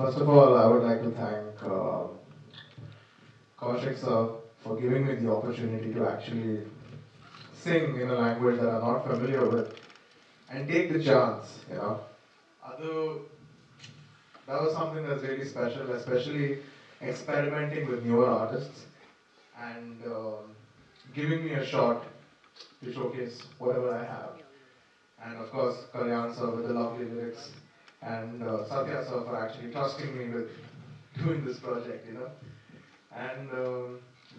First of all, I would like to thank Kaushik sir for giving me the opportunity to actually sing in a language that I'm not familiar with and take the chance, you know. Although that was something that's really special, especially experimenting with newer artists and giving me a shot to showcase whatever I have. And of course, Kalyan sir with the lovely lyrics and Satya sir for actually trusting me with doing this project, you know. And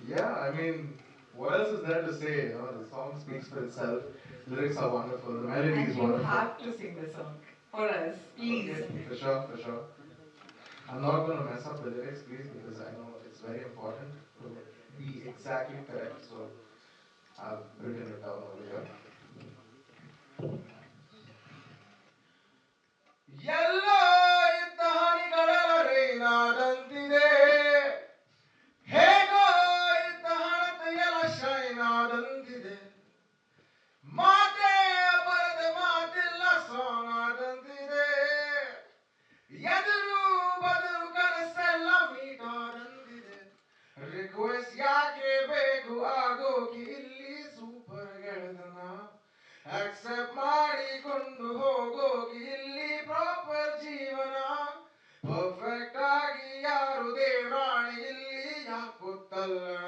yeah, I mean, what else is there to say? You know, the song speaks for itself. Lyrics are wonderful. The melody And is you wonderful. have to sing the song for us, please. Okay, for sure, for sure. I'm not going to mess up the lyrics, please, because I know it's very important to be exactly correct. So I've written it down over here. ಎಲ್ಲೋ ಇದ್ದ ಹನಿಗಳ ರೈನಾದಂತಿದೆ ಹೇಗೋ ಇದ್ದ ಹಣತೆಯಲ ಶೈನಾದಂತಿದೆ ಮಾತೇ ಬರದ ಮಾತಿಲ್ಲ song ಆದಂತಿದೆ ಎದುರು ಬದುರು ಕನಸೆಲ್ಲ ಮೀಟಾದಂತಿದೆ request ಯಾಕೆ ಬೇಕು ಆಗೋಕೆ ಇಲ್ಲಿ ಸೂಪರ್ ಗೆಳೆದನ ಅಕ್ಸೆಪ್ಟ್ ಮಾಡಿಕೊಂಡು ಹೋಗೋಕೆ ಇಲ್ಲಿ ಪ್ರಾಪರ್ ಜೀವನ ಪರ್ಫೆಕ್ಟ್ ಆಗಿ ಯಾರು ದೇವರಾಣಿ ಇಲ್ಲಿ ಯಾಕೊತ್ತಲ್ಲಣ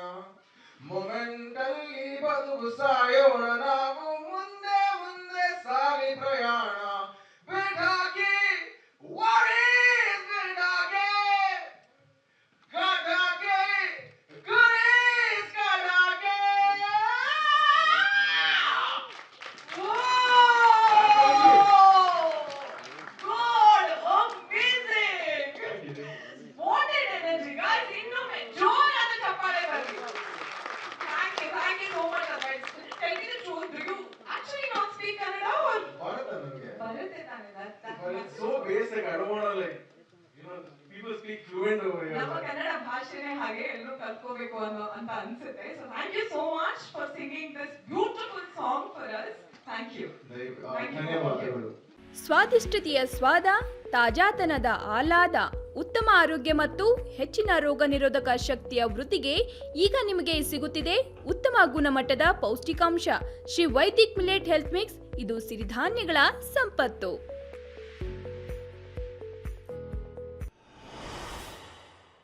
ಮೊಮೆಂಟ್ ಅಲ್ಲಿ ಬದುಕು ಸಾಯೋಣ ನಾವು ಮುಂದೆ ಮುಂದೆ ಸಾಗಿ ಪ್ರಯಾಣ ಬಿಡಾಕಿ worries ಬಿಡಾಕೆ ಕಡಾಕೆ ಗುರೀಸ್ ಕಡಾಕೆ God, amazing! What an energy, guys! ಇನ್ನೊಮ್ಮೆ ಜೋರಾದ ಚಪ್ಪಾಳೆ ಬರಲಿ. Thank you so much, guys. Tell me the truth. Do you actually not speak Kannada or? ಬರುತ್ತೆ ನನಗೆ ಬರುತ್ತೆ ತಾನೆ, but it's so basic. I don't want to like, you know, people speak fluent over here. ನಮ್ಮ ಕನ್ನಡ ಭಾಷೆನೇ ಹಾಗೆ ಎಲ್ಲರೂ ಕಲ್ತ್ಕೋಬೇಕು ಅಂತ ಅನ್ಸುತ್ತೆ. So thank you so much for singing this beautiful song for us. Thank you. ಧನ್ಯವಾದಗಳು. ಸ್ವಾದಿಷ್ಟತೆಯ ಸ್ವಾದ, ತಾಜಾತನದ ಆಹ್ಲಾದ, ಉತ್ತಮ ಆರೋಗ್ಯ ಮತ್ತು ಹೆಚ್ಚಿನ ರೋಗ ನಿರೋಧಕ ಶಕ್ತಿಯ ವೃದ್ಧಿಗೆ ಈಗ ನಿಮಗೆ ಸಿಗುತ್ತಿದೆ ಉತ್ತಮ ಗುಣಮಟ್ಟದ ಪೌಷ್ಟಿಕಾಂಶ Shri Vaidik millet health mix. ಇದು ಸಿರಿಧಾನ್ಯಗಳ ಸಂಪತ್ತು.